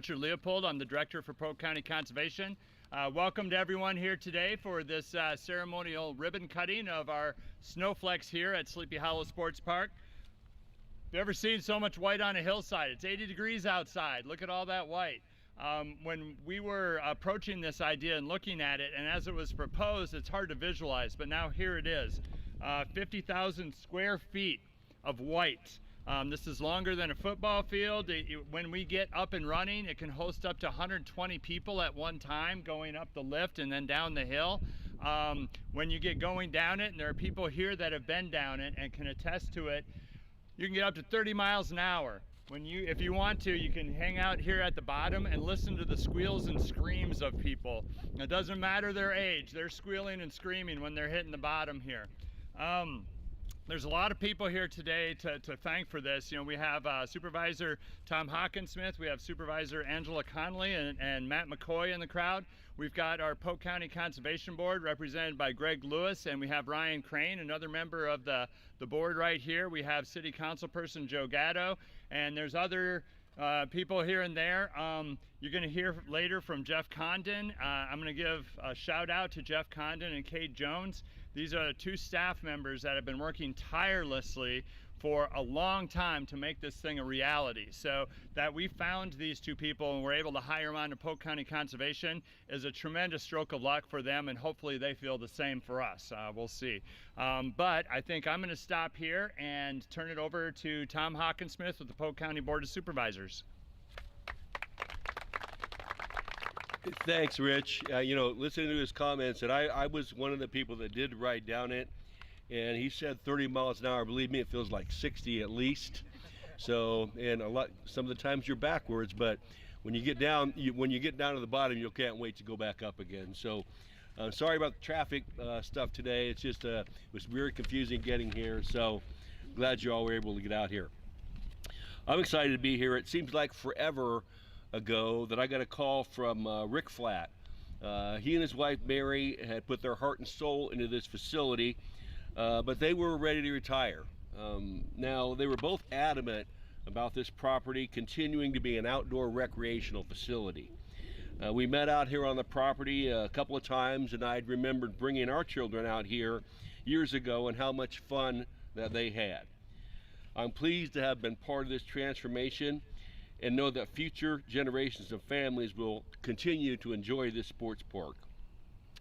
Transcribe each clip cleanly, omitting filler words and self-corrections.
Richard Leopold. I'm the Director for Polk County Conservation. Welcome to everyone here today for this ceremonial ribbon cutting of our snowflakes here at Sleepy Hollow Sports Park. Have you ever seen so much white on a hillside? It's 80 degrees outside. Look at all that white. When we were approaching this idea and looking at it, and as it was proposed, it's hard to visualize, but now here it is. 50,000 square feet of white. This is longer than a football field. When we get up and running, it can host up to 120 people at one time going up the lift and then down the hill. When you get going down it, and there are people here that have been down it and can attest to it, you can get up to 30 miles an hour. If you want to, you can hang out here at the bottom and listen to the squeals and screams of people. It doesn't matter their age, they're squealing and screaming when they're hitting the bottom here. There's a lot of people here today to thank for this. You know, we have Supervisor Tom Hawkinsmith, we have Supervisor Angela Connolly and Matt McCoy in the crowd. We've got our Polk County Conservation Board represented by Greg Lewis, and we have Ryan Crane, another member of the board right here. We have City Council Person Joe Gatto, and there's other people here and there. You're going to hear later from Jeff Condon. I'm going to give a shout out to Jeff Condon and Kate Jones. These are two staff members that have been working tirelessly for a long time to make this thing a reality. So that we found these two people and were able to hire them on to Polk County Conservation is a tremendous stroke of luck for them, and hopefully they feel the same for us. We'll see. But I think I'm going to stop here and turn it over to Tom Hawkinsmith with the Polk County Board of Supervisors. Thanks, Rich. You know, listening to his comments, and I was one of the people that did ride down it, and he said 30 miles an hour. Believe me, it feels like 60 at least. So, and some of the times you're backwards, but when you get down, when you get down to the bottom, you can't wait to go back up again. So, sorry about the traffic stuff today. It's just it was very confusing getting here. So, glad you all were able to get out here. I'm excited to be here. It seems like forever ago that I got a call from Rick Flatt. He and his wife Mary had put their heart and soul into this facility, but they were ready to retire. Now they were both adamant about this property continuing to be an outdoor recreational facility. We met out here on the property a couple of times, and I'd remembered bringing our children out here years ago and how much fun that they had. I'm pleased to have been part of this transformation and know that future generations of families will continue to enjoy this sports park.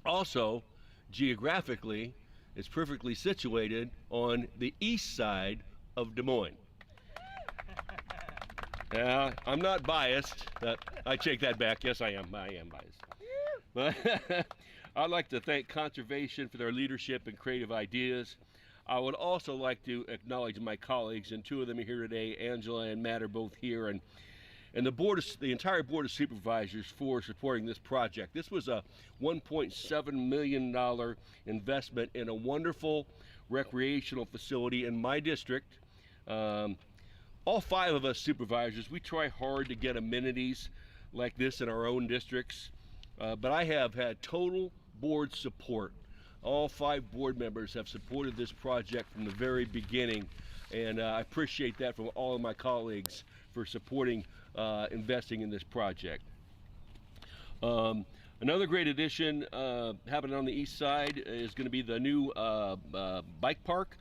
Also, geographically, it's perfectly situated on the east side of Des Moines. I'm not biased. I take that back. Yes, I am biased. But I'd like to thank Conservation for their leadership and creative ideas. I would also like to acknowledge my colleagues, and two of them are here today. Angela and Matt are both here, and the entire Board of Supervisors for supporting this project. This was a $1.7 million investment in a wonderful recreational facility in my district. All five of us supervisors, we try hard to get amenities like this in our own districts, but I have had total board support. All five board members have supported this project from the very beginning, and I appreciate that from all of my colleagues for supporting investing in this project. Another great addition happening on the east side is going to be the new bike park,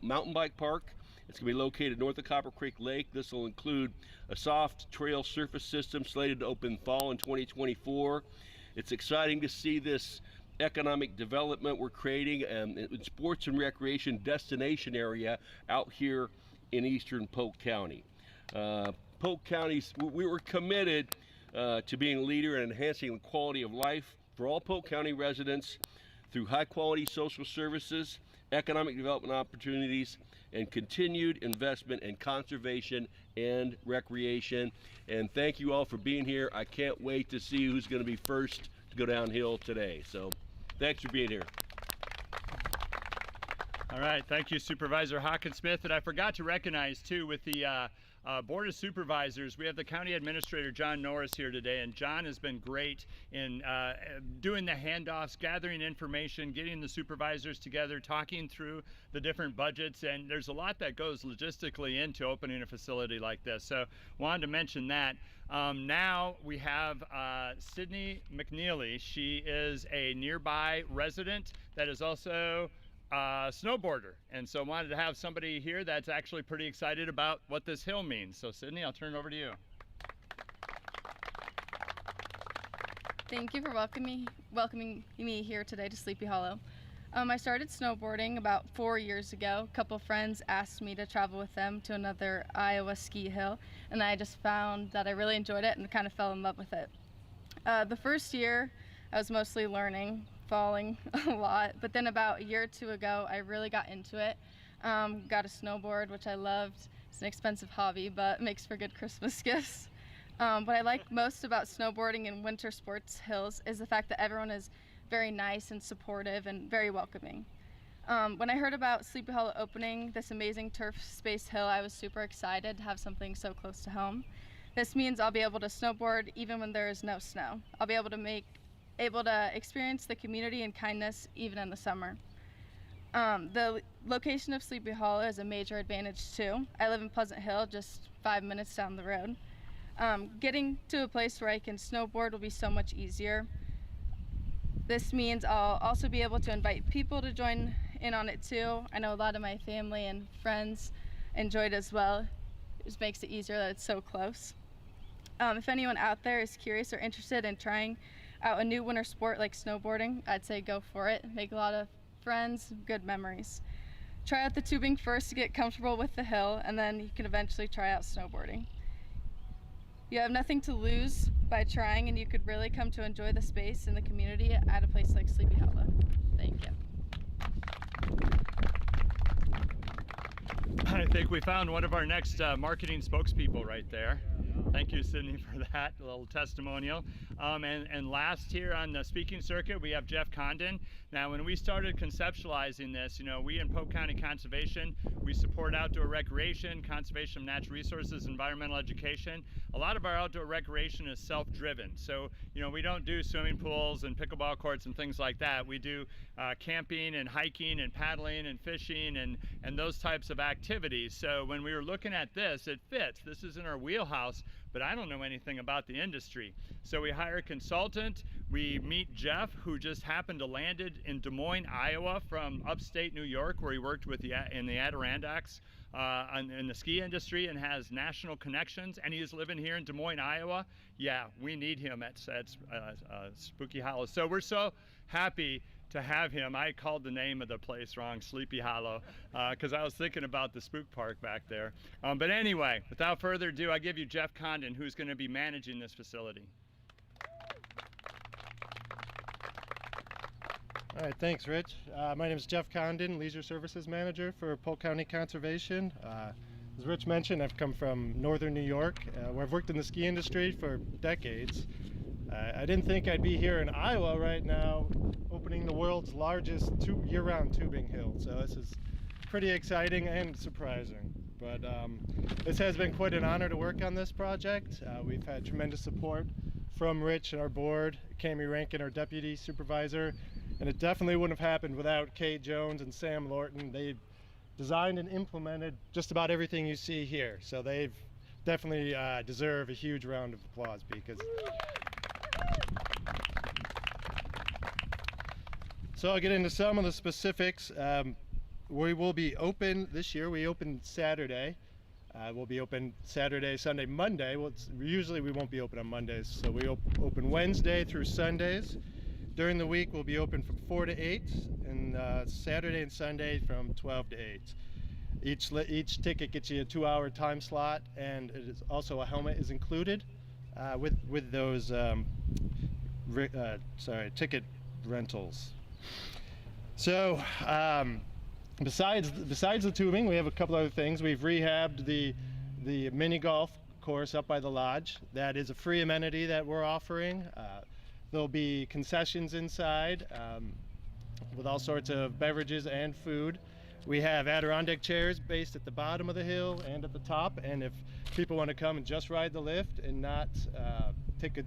mountain bike park. It's going to be located north of Copper Creek Lake. This will include a soft trail surface system slated to open fall in 2024. It's exciting to see this economic development we're creating in sports and recreation destination area out here in eastern Polk County. Polk County, we were committed to being a leader in enhancing the quality of life for all Polk County residents through high quality social services, economic development opportunities, and continued investment in conservation and recreation. And thank you all for being here. I can't wait to see who's going to be first to go downhill today. So thanks for being here. All right, thank you, Supervisor Hawkinsmith. And I forgot to recognize too, with the Board of Supervisors, we have the County Administrator John Norris here today, and John has been great in doing the handoffs, gathering information, getting the supervisors together, talking through the different budgets, and there's a lot that goes logistically into opening a facility like this. So wanted to mention that. Now we have Sydney McNeely. She is a nearby resident that is also a snowboarder, and so wanted to have somebody here that's actually pretty excited about what this hill means. So Sydney, I'll turn it over to you. Thank you for welcoming me here today to Sleepy Hollow. I started snowboarding about 4 years ago. A couple friends asked me to travel with them to another Iowa ski hill, and I just found that I really enjoyed it and kind of fell in love with it. The first year I was mostly learning, falling a lot, but then about a year or two ago I really got into it. Got a snowboard, which I loved. It's an expensive hobby, but it makes for good Christmas gifts. What I like most about snowboarding and winter sports hills is the fact that everyone is very nice and supportive and very welcoming. When I heard about Sleepy Hollow opening this amazing turf space hill, I was super excited to have something so close to home. This means I'll be able to snowboard even when there is no snow. I'll be able to experience the community and kindness even in the summer. The location of Sleepy Hollow is a major advantage too. I live in Pleasant Hill, just 5 minutes down the road. Getting to a place where I can snowboard will be so much easier. This means I'll also be able to invite people to join in on it too. I know a lot of my family and friends enjoyed it as well. It just makes it easier that it's so close. If anyone out there is curious or interested in trying out a new winter sport like snowboarding, I'd say go for it. Make a lot of friends, good memories. Try out the tubing first to get comfortable with the hill, and then you can eventually try out snowboarding. You have nothing to lose by trying, and you could really come to enjoy the space and the community at a place like Sleepy Hollow. Thank you. I think we found one of our next marketing spokespeople right there. Thank you, Sydney, for that little testimonial. And last here on the speaking circuit, we have Jeff Condon. Now, when we started conceptualizing this, we in Polk County Conservation, we support outdoor recreation, conservation of natural resources, environmental education. A lot of our outdoor recreation is self-driven. So, we don't do swimming pools and pickleball courts and things like that. We do camping and hiking and paddling and fishing and those types of activities. So when we were looking at this, it fits. This is in our wheelhouse, but I don't know anything about the industry. So we hire a consultant. We meet Jeff, who just happened to landed in Des Moines, Iowa from upstate New York, where he worked with in the Adirondacks in the ski industry and has national connections, and he's living here in Des Moines, Iowa. Yeah, we need him at Spooky Hollow. So we're so happy to have him. I called the name of the place wrong, Sleepy Hollow, because I was thinking about the spook park back there. But anyway, without further ado, I give you Jeff Condon, who's going to be managing this facility. All right, thanks, Rich. My name is Jeff Condon, Leisure Services Manager for Polk County Conservation. As Rich mentioned, I've come from northern New York, where I've worked in the ski industry for decades. I didn't think I'd be here in Iowa right now, opening the world's largest year-round tubing hill. So this is pretty exciting and surprising. But this has been quite an honor to work on this project. We've had tremendous support from Rich and our board, Cami Rankin, our deputy supervisor, and it definitely wouldn't have happened without Kate Jones and Sam Lorton. They designed and implemented just about everything you see here. So they've definitely deserve a huge round of applause because. So I'll get into some of the specifics. We will be open this year. We open Saturday. We'll be open Saturday, Sunday, Monday. Well, usually we won't be open on Mondays, so we open Wednesday through Sundays. During the week, we'll be open from 4 to 8, and Saturday and Sunday from 12 to 8. Each ticket gets you a 2-hour time slot, and it is also a helmet is included with those ticket rentals. So besides the tubing, we have a couple other things. We've rehabbed the mini golf course up by the lodge. That is a free amenity that we're offering. There'll be concessions inside with all sorts of beverages and food. We have Adirondack chairs based at the bottom of the hill and at the top, and if people want to come and just ride the lift and not take a,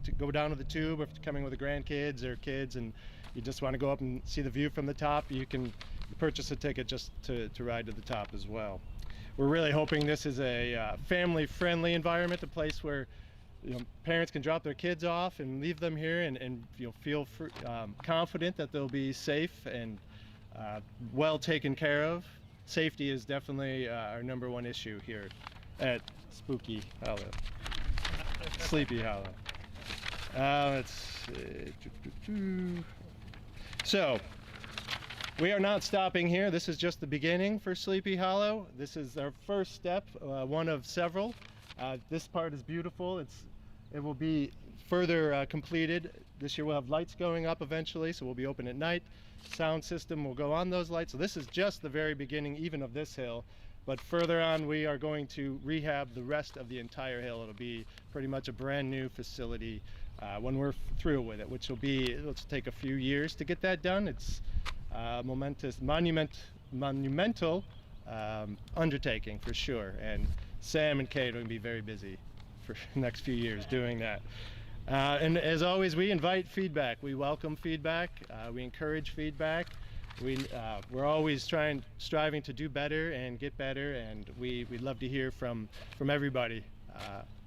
to go down to the tube, or if you're coming with the grandkids or kids and you just want to go up and see the view from the top, you can purchase a ticket just to ride to the top as well. We're really hoping this is a family-friendly environment, a place where parents can drop their kids off and leave them here and feel confident that they'll be safe and well taken care of. Safety is definitely our #1 issue here at Spooky Hollow, Sleepy Hollow. Let's see. So, we are not stopping here. This is just the beginning for Sleepy Hollow. This is our first step, one of several. This part is beautiful. It will be further completed. This year we'll have lights going up eventually, so we'll be open at night. Sound system will go on those lights. So this is just the very beginning even of this hill. But further on, we are going to rehab the rest of the entire hill. It'll be pretty much a brand new facility when we're through with it, which will be, it'll take a few years to get that done. It's monumental undertaking for sure, and Sam and Kate are going to be very busy for the next few years doing that. And as always, we invite feedback. We welcome feedback. We encourage feedback. We're always striving to do better and get better, and we'd love to hear from everybody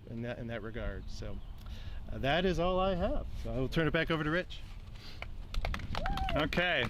in that regard. So that is all I have. So I will turn it back over to Rich. Okay.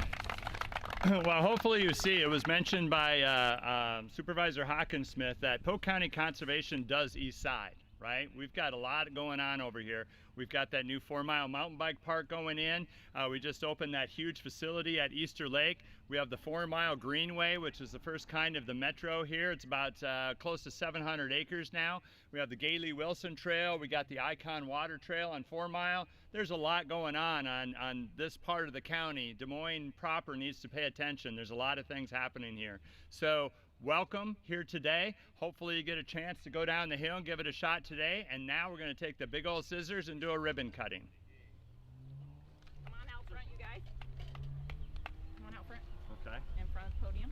Well, hopefully you see, it was mentioned by Supervisor Hawkinsmith that Polk County Conservation does East Side, right? We've got a lot going on over here. We've got that new 4-mile mountain bike park going in. We just opened that huge facility at Easter Lake. We have the 4-mile greenway, which is the first kind of the metro here. It's about close to 700 acres now. We have the Gailey Wilson Trail. We got the Icon Water Trail on 4 Mile. There's a lot going on this part of the county. Des Moines proper needs to pay attention. There's a lot of things happening here. So welcome here today. Hopefully you get a chance to go down the hill and give it a shot today. And now we're going to take the big old scissors and do a ribbon cutting. Come on out front, you guys. Come on out front. Okay. In front of the podium.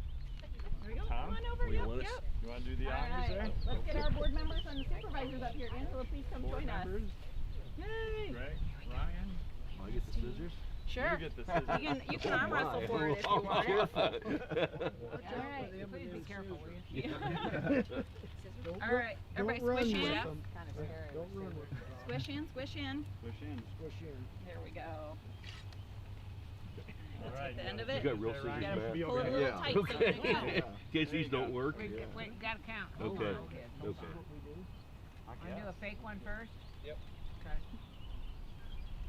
There we go. Tom, Come on over. Yep, yep. You want to do the All honors right. there? Let's get our board members and the supervisors up here. Angela, please come Board join us. members. Yay. Greg, Ryan. I get the scissors? Sure. You get the scissors. You can arm wrestle for it if you want it. Oh, All right. Please be careful, will you? All right. Everybody squish in. Kind of scary. Squish in, squish in. Push in. There we go. All Let's right, hit the end of You it. got real There, scissors, Ryan. Gotta Matt? pull it a little tight so Okay. it can count. In case these don't work. Wait, gotta count. Okay. Okay. Okay. Want to do a fake one first? Yep. Okay.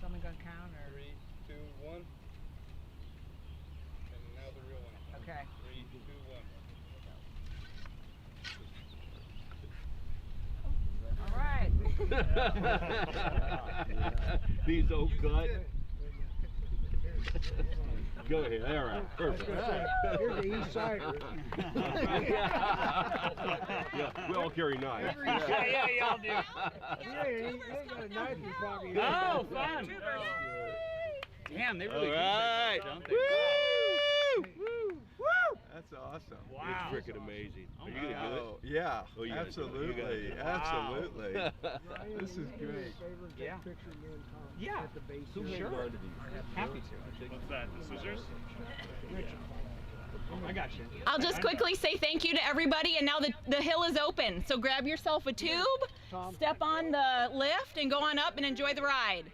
Someone gonna count or? 3, 2, 1. And now the real one. Okay. 3, 2, 1. All right. These don't cut. Go ahead. All right. Perfect. Here's the East Sider. Yeah, we all carry knives. Yeah, y'all do. Yeah, you ain't got a knife in your pocket. Oh, fun. Damn, they All really right. don't they? Woo! Woo! That's awesome. Wow. It's freaking amazing. Are you gonna do it? Oh, yeah, Oh, you gotta do it. You gotta do absolutely, it. absolutely. Ryan, This is will you do me a great. favor and take Yeah. a picture of you and Tom Yeah. at the base Who here? sure? Happy to. What's that, the scissors? I got you. I'll just quickly say thank you to everybody, and now the hill is open. So grab yourself a tube, step on the lift, and go on up and enjoy the ride.